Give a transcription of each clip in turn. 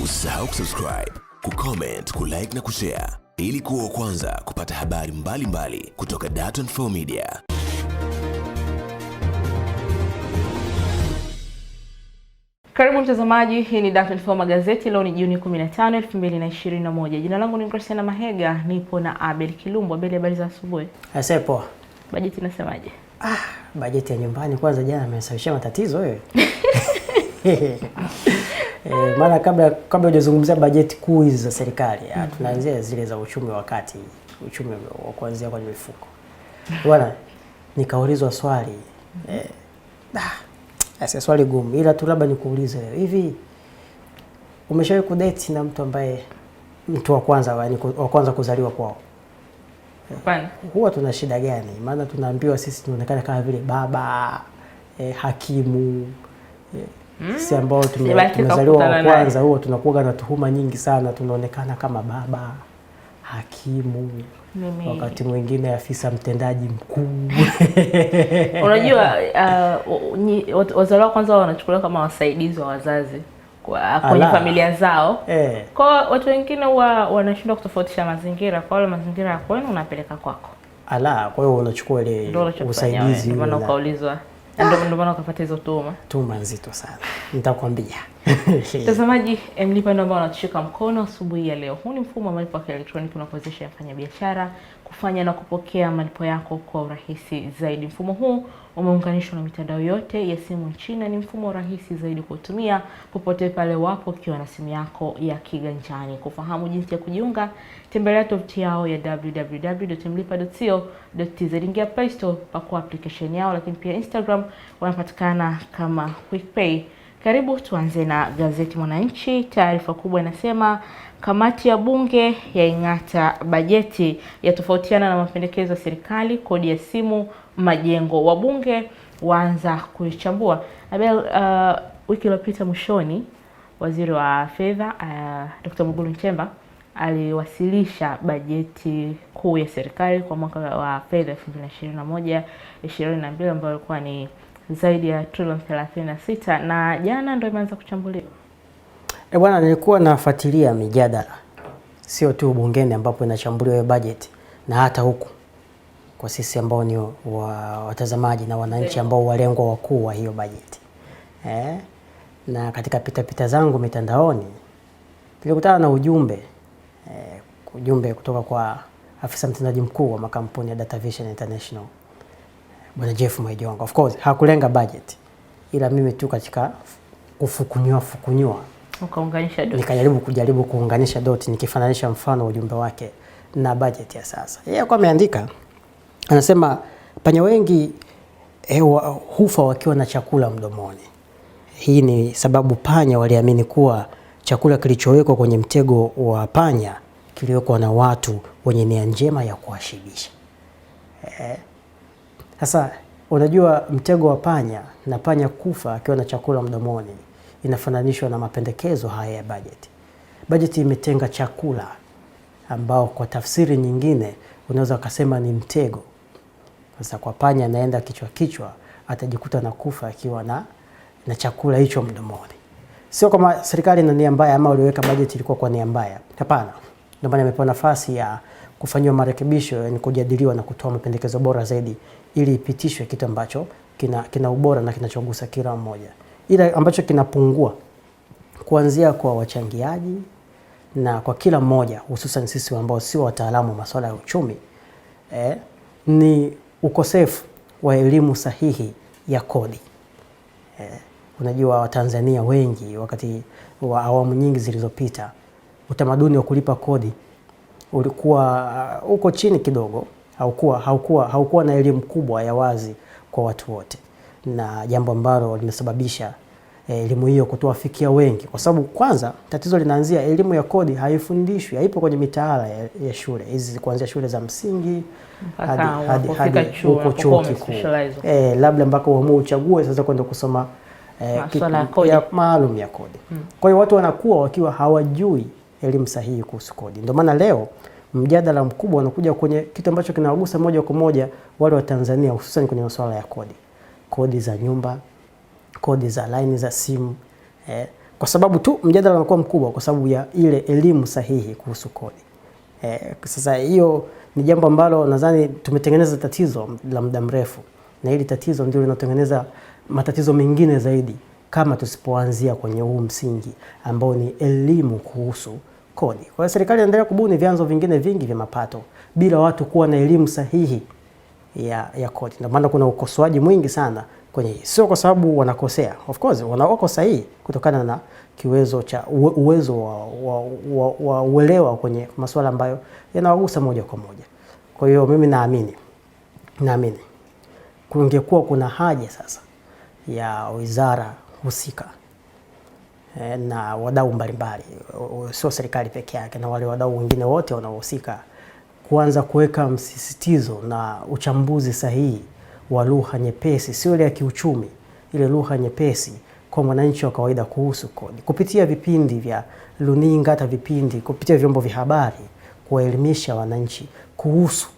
Usisahau kusubscribe, kucomment, kulike na kushare ili kuwa kwanza kupata habari mbalimbali kutoka Dar24 Media. Karibu mtazamaji, hii ni Dar24 Magazeti. Leo ni Juni 15, 2021. Jina langu ni Christina Mahega, nipo na Abel Kilumbo. Abel, habari za asubuhi? Poa. Bajeti inasemaje? Bajeti ya nyumbani kwanza jana amesababisha matatizo wewe. Maana kabla hujazungumzia bajeti kuu hizi za serikali, tunaanzia zile za uchumi wa kati, uchumi wa kuanzia kwa mifuko. Bwana, nikaulizwa swali. Swali gumu, ila tu labda nikuulize hivi, umeshawahi kudate na mtu ambaye mtu wa kwanza kuzaliwa kwao? Hapana. Huwa tuna shida gani? Maana tunaambiwa sisi tunaonekana kama vile baba, hakimu, sisi ambao tumezaliwa wa kwanza, huwa tunakuwa na tuhuma nyingi sana, tunaonekana kama baba, hakimu, wakati mwingine afisa mtendaji mkuu. Unajua wazaliwa kwanza wanachukuliwa kama wasaidizi wa wazazi kwenye familia zao. Kwa watu wengine huwa wanashindwa kutofautisha mazingira. Kwa wale mazingira ya kwenu unapeleka kwako. Kwa hiyo unachukua ile usaidizi. Ndio maana ukaulizwa. Ndio maana ukapata hizo tuhuma nzito sana. Nitakwambia. Mtazamaji, mlipa ndio ambao wanatushika mkono asubuhi ya leo. Huu ni mfumo wa malipo ya elektroniki unaowezesha wafanyabiashara kufanya na kupokea malipo yako kwa urahisi zaidi. Mfumo huu umeunganishwa na mitandao yote ya simu nchini na ni mfumo rahisi zaidi kutumia popote pale wapo ukiwa na simu yako ya kiganjani. Kufahamu jinsi ya kujiunga, tembelea tovuti yao ya www.mlipa.co.tz. Ingia Play Store, pakua application yao, lakini pia Instagram wanapatikana kama QuickPay. Karibu tuanze na gazeti Mwananchi. Taarifa kubwa inasema kamati ya bunge yaing'ata bajeti, yatofautiana na mapendekezo ya serikali, kodi ya simu, majengo. Wabunge waanza kuichambua. Abel, wiki iliyopita mwishoni, waziri wa fedha Dr. Mwigulu Nchemba aliwasilisha bajeti kuu ya serikali kwa mwaka wa fedha 2021-2022 ambayo ilikuwa ni zaidi ya trilioni 36, na jana ndio imeanza kuchambuliwa. Bwana, nilikuwa nafuatilia mijadala sio tu bungeni ambapo inachambuliwa hiyo bajeti, na hata huku kwa sisi ambao ni watazamaji na wananchi ambao walengwa wakuu wa hiyo bajeti. Na katika pita zangu mitandaoni nilikutana na ujumbe kutoka kwa afisa mtendaji mkuu wa makampuni ya Data Vision International, Bwana Jeff Mwajonga. Of course hakulenga budget, ila mimi tu katika kufukunywa ukaunganisha dot, kujaribu kuunganisha dot, nikifananisha mfano ujumbe wake na budget ya sasa. Yeye kwa ameandika, anasema panya wengi hufa wakiwa na chakula mdomoni. Hii ni sababu panya waliamini kuwa chakula kilichowekwa kwenye mtego wa panya kiliwekwa na watu wenye nia njema ya kuwashibisha. Sasa unajua mtego wa panya na panya kufa akiwa na chakula mdomoni inafananishwa na mapendekezo haya ya bajeti. Bajeti imetenga chakula ambao kwa tafsiri nyingine unaweza kusema ni mtego. Sasa kwa panya anaenda kichwa atajikuta na kufa akiwa na chakula hicho mdomoni. Sio kama serikali ina nia mbaya ama waliweka bajeti ilikuwa kwa nia mbaya. Hapana. Ndio maana imepewa nafasi ya kufanywa marekebisho, yani kujadiliwa na kutoa mapendekezo bora zaidi ili ipitishwe kitu ambacho kina ubora na kinachogusa kila mmoja. Ila ambacho kinapungua kuanzia kwa wachangiaji na kwa kila mmoja, hususan sisi ambao sio wataalamu wa masuala ya uchumi, ni ukosefu wa elimu sahihi ya kodi. Unajua Watanzania wengi wakati wa awamu nyingi zilizopita, utamaduni wa kulipa kodi ulikuwa uko chini kidogo, haukuwa na elimu kubwa ya wazi kwa watu wote, na jambo ambalo limesababisha elimu hiyo kutowafikia wengi. Kwa sababu kwanza tatizo linaanzia elimu ya kodi haifundishwi, haipo kwenye mitaala ya shule hizi, kuanzia shule za msingi hadi huko chuo kikuu. Labda mpaka uamue uchague sasa kwenda kusoma maalum ya kodi. Kwa hiyo watu wanakuwa wakiwa hawajui elimu sahihi kuhusu kodi. Ndio maana leo mjadala mkubwa unakuja kwenye kitu ambacho kinawagusa moja kwa moja wale wa Tanzania, hususan kwenye masuala ya kodi. Kodi za nyumba, kodi za line za simu, kwa sababu tu mjadala unakuwa mkubwa kwa sababu ya ile elimu sahihi kuhusu kodi. Sasa hiyo ni jambo ambalo nadhani tumetengeneza tatizo la muda mrefu, na hili tatizo ndio linatengeneza matatizo mengine zaidi kama tusipoanzia kwenye huu msingi ambao ni elimu kuhusu kodi. Kwa hiyo serikali inaendelea kubuni vyanzo vingine vingi vya mapato bila watu kuwa na elimu sahihi ya kodi. Ndio maana kuna ukosoaji mwingi sana kwenye hii. Sio kwa sababu wanakosea. Of course wako sahihi kutokana na kiwezo cha uwezo wa uelewa kwenye masuala ambayo yanawagusa moja kwa moja. Kwa hiyo mimi naamini kungekuwa kuna haja sasa ya wizara husika na wadau mbalimbali, sio serikali peke yake, na wale wadau wengine wote wanaohusika kuanza kuweka msisitizo na uchambuzi sahihi wa lugha nyepesi, sio ile ya kiuchumi, ile lugha nyepesi kwa mwananchi wa kawaida kuhusu kodi, kupitia vipindi vya runinga, hata vipindi kupitia vyombo vya habari, kuwaelimisha wananchi kuhusu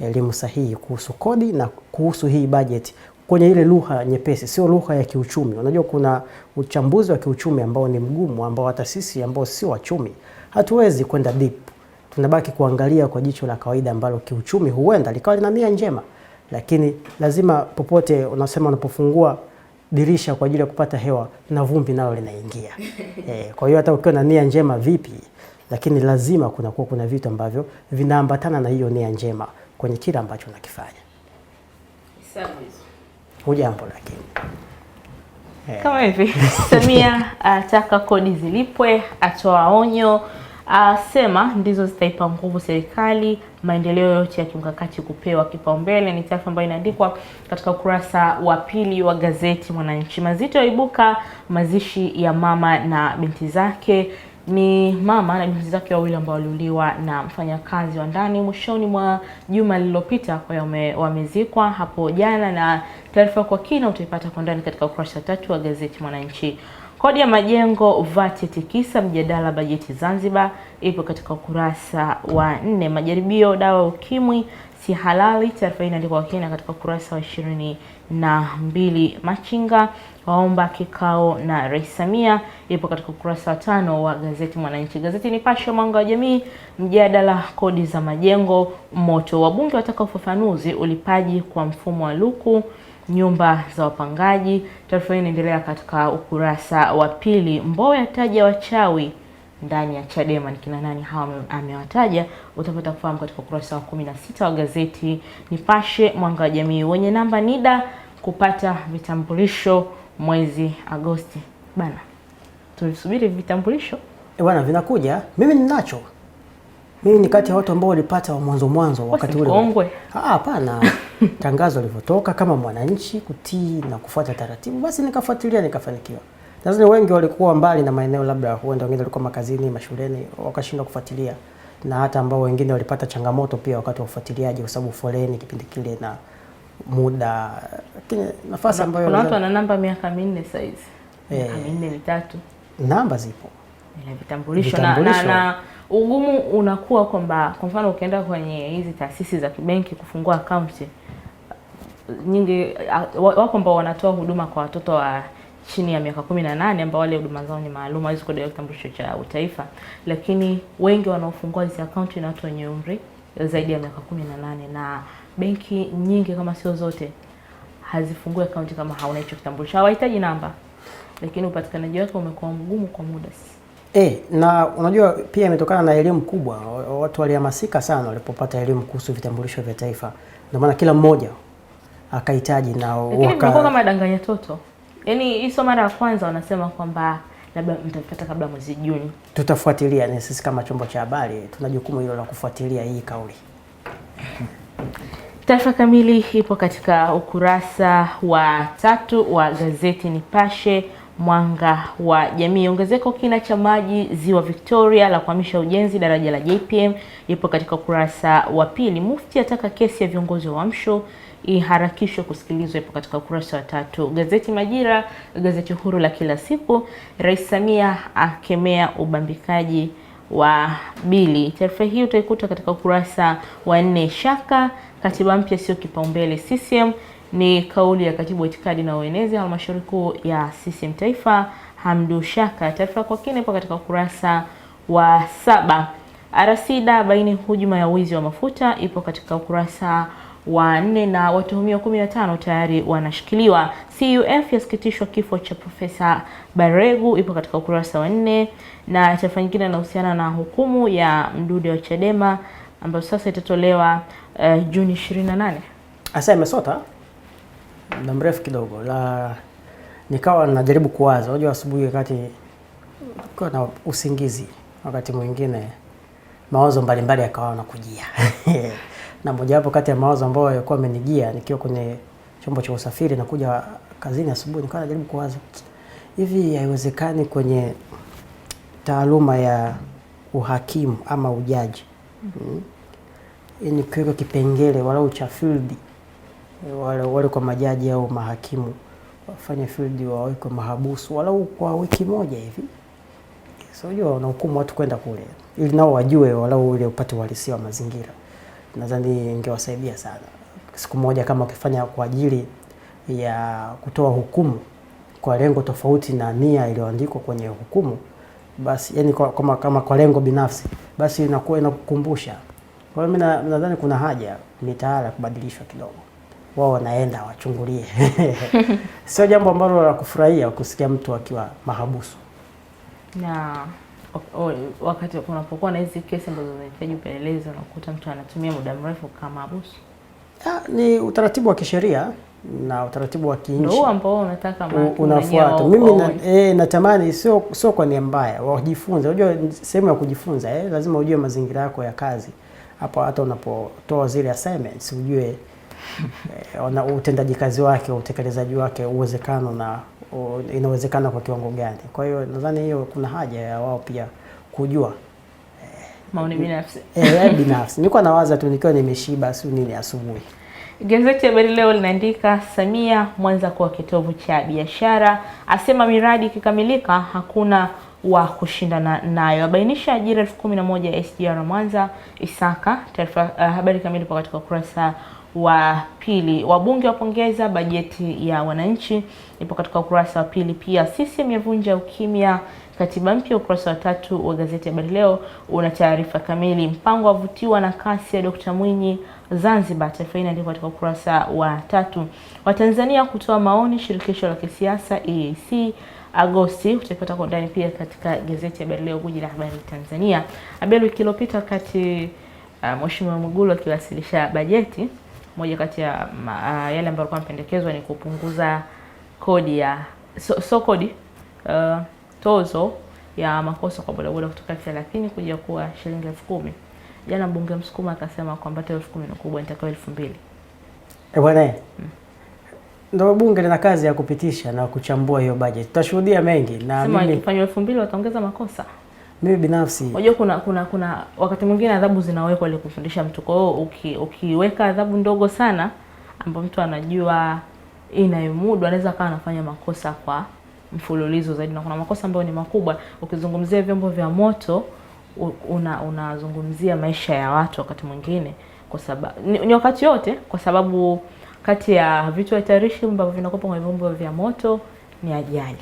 elimu sahihi kuhusu kodi na kuhusu hii budget kwenye ile lugha nyepesi, sio lugha ya kiuchumi. Unajua kuna uchambuzi wa kiuchumi ambao ni mgumu, ambao hata sisi ambao sio wachumi hatuwezi kwenda deep. Tunabaki kuangalia kwa jicho la kawaida ambalo kiuchumi huenda likawa lina nia njema, lakini lazima popote unasema unapofungua dirisha kwa ajili ya kupata hewa na vumbi nalo linaingia. Kwa hiyo hata ukiwa na nia njema vipi, lakini lazima kuna vitu ambavyo vinaambatana na hiyo nia njema kwenye kila ambacho unakifanya. Hujambo lakini. Kama hivi Samia ataka kodi zilipwe, atoa onyo, asema ndizo zitaipa nguvu serikali, maendeleo yote ya kimkakati kupewa kipaumbele. Ni taarifa ambayo inaandikwa katika ukurasa wa pili wa gazeti Mwananchi. Mazito yaibuka mazishi ya mama na binti zake. Ni mama na binti zake wawili ambao waliuliwa na mfanyakazi wa ndani mwishoni mwa juma lililopita. Kwa hiyo wamezikwa hapo jana, na taarifa kwa kina utaipata kwa ndani katika ukurasa wa 3 wa gazeti Mwananchi. Kodi ya majengo VAT tikisa mjadala bajeti Zanzibar, ipo katika ukurasa wa 4. Majaribio dawa ukimwi si halali, taarifa hii inaandikwa kwa kina katika ukurasa wa 22. Machinga waomba kikao na Rais Samia, ipo katika ukurasa wa 5 wa gazeti Mwananchi. Gazeti Nipashe mwanga wa jamii, mjadala kodi za majengo moto, wabunge wataka ufafanuzi ulipaji kwa mfumo wa luku nyumba za wapangaji. Taarifa hii inaendelea katika ukurasa wa 2. Mbowe ataja wachawi ndani ya Chadema, ni kina nani hao amewataja, utapata kufahamu katika ukurasa wa 16 wa gazeti Nipashe mwanga wa jamii. Wenye namba NIDA kupata vitambulisho mwezi Agosti. Bana, tulisubiri vitambulisho Bwana, vinakuja. Mimi ninacho. Mimi ni kati ya watu ambao walipata mwanzo wakati ule. Hapana. Tangazo lilivyotoka kama mwananchi kutii na kufuata taratibu, basi nikafuatilia, nikafanikiwa. Nadhani wengi walikuwa mbali na maeneo, labda huenda wengine walikuwa makazini, mashuleni, wakashindwa kufuatilia, na hata ambao wengine walipata changamoto pia wakati wa ufuatiliaji kwa sababu foleni kipindi kile na muda. Lakini nafasi ambayo kuna watu wana namba miaka 4 sasa hivi. Miaka 4 3. Namba zipo. Ile vitambulisho na ugumu unakuwa kwamba kwa mfano ukienda kwenye hizi taasisi za kibenki kufungua akaunti nyingi, wako ambao wanatoa huduma kwa watoto wa chini ya miaka 18 ambao wale huduma zao ni maalum, hawezi kudai kitambulisho cha utaifa, lakini wengi wanaofungua hizi akaunti na watu wenye umri zaidi ya miaka 18, na benki nyingi kama sio zote hazifungui akaunti kama hauna hicho kitambulisho. Hawahitaji namba, lakini upatikanaji wake umekuwa mgumu kwa muda. Na unajua pia imetokana na elimu kubwa. Watu walihamasika sana walipopata elimu kuhusu vitambulisho vya taifa. Ndio maana kila mmoja akahitaji na kama danganya toto. Yaani hizo mara ya kwanza wanasema kwamba labda mtapata kabla mwezi Juni. Tutafuatilia, na sisi kama chombo cha habari tuna jukumu hilo la kufuatilia hii kauli. Taarifa kamili ipo katika ukurasa wa 3 wa gazeti Nipashe mwanga wa jamii. Ongezeko kina cha maji ziwa Victoria la kuhamisha ujenzi daraja la JPM, ipo katika ukurasa wa 2. Mufti ataka kesi ya viongozi wa Amsho iharakishwe kusikilizwa, ipo katika ukurasa wa 3. Gazeti Majira, gazeti huru la kila siku, Rais Samia akemea ubambikaji wa bili. Taarifa hii utaikuta katika ukurasa wa 4. Shaka katiba mpya sio kipaumbele CCM, ni kauli ya katibu wa itikadi na uenezi halmashauri kuu ya CCM Taifa Hamdu Shaka. Taarifa kwa kina ipo katika ukurasa wa 7. RCD baini hujuma ya wizi wa mafuta ipo katika ukurasa wa 4 na watuhumiwa 15 tayari wanashikiliwa. CUF yasikitishwa kifo cha Profesa Baregu ipo katika ukurasa wa 4, na taarifa nyingine inahusiana na hukumu ya Mdude wa Chadema ambayo sasa itatolewa Juni 28. Asa imesota muda mrefu kidogo, nikawa najaribu kuwaza. Unajua asubuhi wakati kwa na usingizi, wakati mwingine mawazo mbalimbali yakawa yanakujia. Na moja wapo kati ya mawazo ambayo yalikuwa amenijia nikiwa kwenye chombo cha usafiri na kuja kazini asubuhi, nikawa najaribu kuwaza, hivi haiwezekani kwenye taaluma ya uhakimu ama ujaji ni kiweka kipengele walau cha field, wale kwa majaji au mahakimu wafanye field wawekwe mahabusu walau kwa wiki moja hivi. So unajua unahukumu watu kwenda kule ili nao wajue walau ile upate uhalisia wa mazingira. Nadhani ingewasaidia sana. Siku moja kama ukifanya kwa ajili ya kutoa hukumu kwa lengo tofauti na nia iliyoandikwa kwenye hukumu, basi yani kama kwa lengo binafsi, basi inakuwa inakukumbusha. Kwa hiyo mimi nadhani kuna haja mitaala kubadilishwa kidogo. Wao wanaenda wachungulie. Sio jambo ambalo la kufurahia kusikia mtu akiwa mahabusu. Na wakati kunapokuwa na hizi kesi ambazo zinahitaji upelelezi, unakuta mtu anatumia muda mrefu kama mahabusu. Ni utaratibu wa kisheria na utaratibu wa kiinchi. Ndio ambao unataka unafuata. Mimi natamani sio kwa nia mbaya, wajifunze. Unajua sehemu ya kujifunza, lazima ujue mazingira yako ya kazi. Hapo hata unapotoa zile assignments ujue utendaji kazi wake, utekelezaji wake, uwezekano na inawezekana kwa kiwango gani. Kwa hiyo nadhani hiyo kuna haja ya wao pia kujua maoni binafsi. Binafsi. Nilikuwa nawaza tu nikiwa nimeshiba siku nini asubuhi. Gazeti ya Habari Leo linaandika Samia Mwanza kuwa kitovu cha biashara, asema miradi ikikamilika hakuna wa kushindana nayo, abainisha ajira 11,000 SGR Mwanza. Isaka. Taarifa habari kamili kwa katika ukurasa wa 2. Wabunge wapongeza bajeti ya wananchi ipo katika ukurasa wa 2 pia. CCM yavunja ukimya katiba mpya, ukurasa wa 3 wa gazeti ya Habari Leo una taarifa kamili. Mpango wavutiwa na kasi ya Dr. Mwinyi Zanzibar, taarifa inaandikwa katika ukurasa wa 3. Watanzania kutoa maoni shirikisho la kisiasa EAC Agosti, utapata kwa ndani pia katika gazeti ya Habari Leo, gwiji la habari Tanzania. Habari wiki iliyopita wakati Mheshimiwa Mwigulu akiwasilisha bajeti, moja kati ya yale ambayo kwa pendekezwa ni kupunguza kodi ya tozo ya makosa kwa bodaboda kutoka 30 kuja kuwa shilingi 10,000. Jana mbunge Msukuma akasema kwamba 10,000 ni kubwa, nitakawa 2,000. Bwana ndio bunge lina kazi ya kupitisha na kuchambua hiyo budget. Tutashuhudia mengi na mimi ifanywe 2,000 wataongeza makosa. Mimi binafsi unajua kuna wakati mwingine adhabu zinawekwa ili kufundisha mtu. Kwa hiyo ukiweka adhabu ndogo sana ambapo mtu anajua inayomudu, anaweza akawa anafanya makosa kwa mfululizo zaidi, na kuna makosa ambayo ni makubwa. Ukizungumzia vyombo vya moto unazungumzia maisha ya watu wakati mwingine, kwa sababu ni wakati yote, kwa sababu kati ya vitu hatarishi ambavyo vinakopa kwenye vyombo vya moto ni ajali,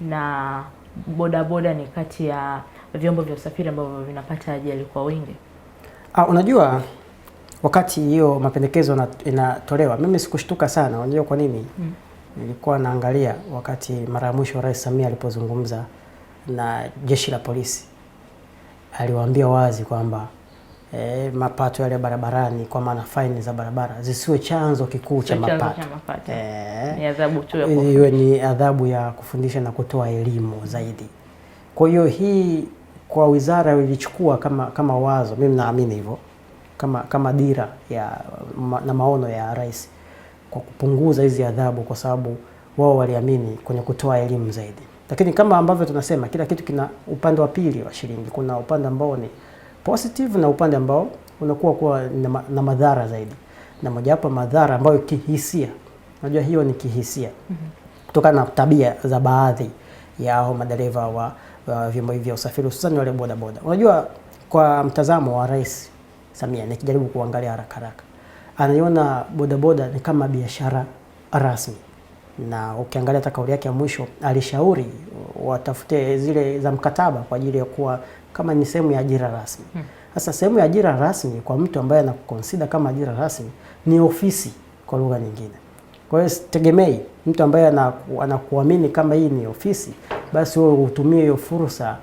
na bodaboda ni kati ya vyombo vya usafiri ambavyo vinapata ajali kwa wingi. Unajua wakati hiyo mapendekezo inatolewa, mimi sikushtuka sana. Unajua kwa nini? Nilikuwa naangalia wakati mara ya mwisho Rais Samia alipozungumza na jeshi la polisi, aliwaambia wazi kwamba mapato yale barabarani, kwa maana faini za barabara zisiwe chanzo kikuu cha mapato. Ni adhabu tu ya hiyo, ni adhabu ya kufundisha na kutoa elimu zaidi. Kwa hiyo hii kwa wizara ilichukua kama wazo, mimi naamini hivyo, kama dira na maono ya rais, kwa kupunguza hizi adhabu, kwa sababu wao waliamini kwenye kutoa elimu zaidi. Lakini kama ambavyo tunasema, kila kitu kina upande wa pili wa shilingi. Kuna upande ambao ni positive na upande ambao unakuwa na madhara zaidi. Na mojawapo madhara ambayo kihisia, unajua hiyo ni kihisia, kutokana na tabia za baadhi ya hao madereva wa vyombo hivi vya usafiri, hususan wale boda boda. Unajua kwa mtazamo wa Rais Samia, nikijaribu kuangalia haraka, anaiona boda boda ni kama biashara rasmi. Na ukiangalia hata kauli yake ya mwisho, alishauri watafute zile za mkataba kwa ajili ya kuwa kama ni sehemu ya ajira rasmi. Sasa sehemu ya ajira rasmi kwa mtu ambaye anakuconsider kama ajira rasmi ni ofisi kwa lugha nyingine. Kwa hiyo tegemei mtu ambaye anakuamini kama hii ni ofisi, basi wewe utumie hiyo fursa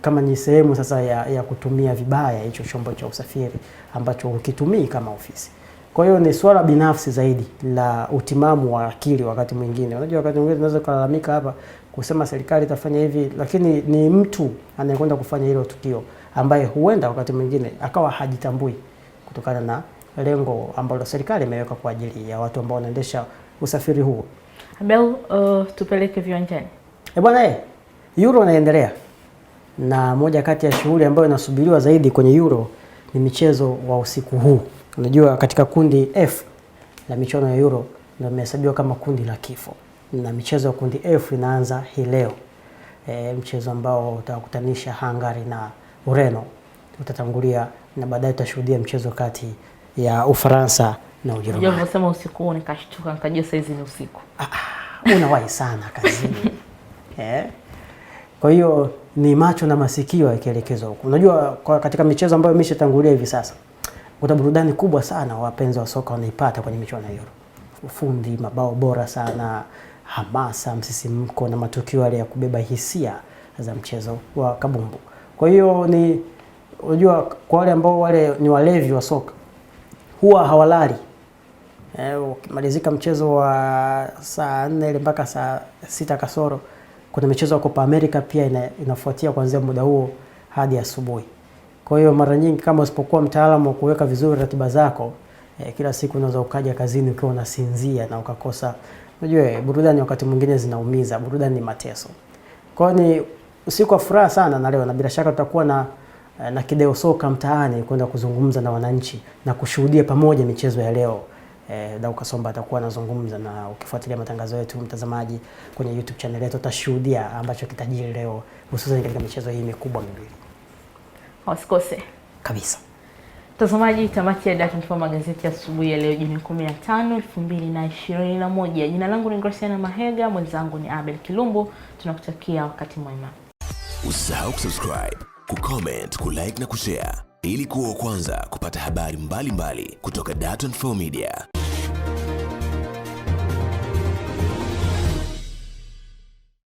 kama ni sehemu sasa ya kutumia vibaya hicho chombo cha usafiri ambacho ukitumii kama ofisi. Kwa hiyo ni swala binafsi zaidi la utimamu wa akili wakati mwingine. Unajua wakati mwingine tunaweza kulalamika hapa kusema serikali itafanya hivi, lakini ni mtu anayekwenda kufanya hilo tukio ambaye huenda wakati mwingine akawa hajitambui kutokana na lengo ambalo serikali imeweka kwa ajili ya watu ambao wanaendesha usafiri huo. Abel, tupeleke viwanjani. Bwana Euro inaendelea. Na moja kati ya shughuli ambayo inasubiriwa zaidi kwenye Euro ni michezo wa usiku huu. Unajua katika kundi F la michuano ya Euro ndio imehesabiwa kama kundi la kifo. Na michezo ya kundi F inaanza hii leo. Mchezo ambao utakutanisha Hungary na Ureno utatangulia, na baadaye tutashuhudia mchezo kati ya Ufaransa na Ujerumani. Unajua unasema usiku huu nikashtuka nikajua saa hizi ni usiku. Unawahi sana kazini. Kwa hiyo ni macho na masikio yakielekezwa huko. Unajua katika michezo ambayo imeshatangulia hivi sasa, kuna burudani kubwa sana wapenzi wa soka wanaipata kwenye michuano ya Euro. Ufundi, mabao bora sana, hamasa, msisimko na matukio yale ya kubeba hisia za mchezo wa kabumbu. Kwa hiyo ni unajua kwa wale ambao wale ni walevi wa soka huwa hawalali. Ukimalizika mchezo wa saa 4 ile mpaka saa 6 kasoro, kuna michezo ya Copa America pia inafuatia kuanzia muda huo hadi asubuhi. Kwa hiyo mara nyingi kama usipokuwa mtaalamu wa kuweka vizuri ratiba zako, kila siku unaweza ukaja kazini ukiwa unasinzia na ukakosa. Unajua burudani wakati mwingine zinaumiza, burudani ni mateso. Kwa hiyo ni usiku wa furaha sana na leo, na bila shaka tutakuwa na kideo soka mtaani kwenda kuzungumza na wananchi na kushuhudia pamoja michezo ya leo. Dauka Somba atakuwa anazungumza, na ukifuatilia matangazo yetu mtazamaji kwenye YouTube channel yetu utashuhudia ambacho kitajiri leo, hususan katika michezo hii mikubwa miwili. Usikose Kabisa. Mtazamaji, tamati ya Dar24 magazeti ya asubuhi ya leo Juni 15, 2021. Jina langu ni Graciana Mahega, mwenzangu ni Abel Kilumbu. Tunakutakia wakati mwema. Usisahau kusubscribe, kucomment, kulike na kushare ili kuwa wa kwanza kupata habari mbalimbali kutoka Dar24 Media.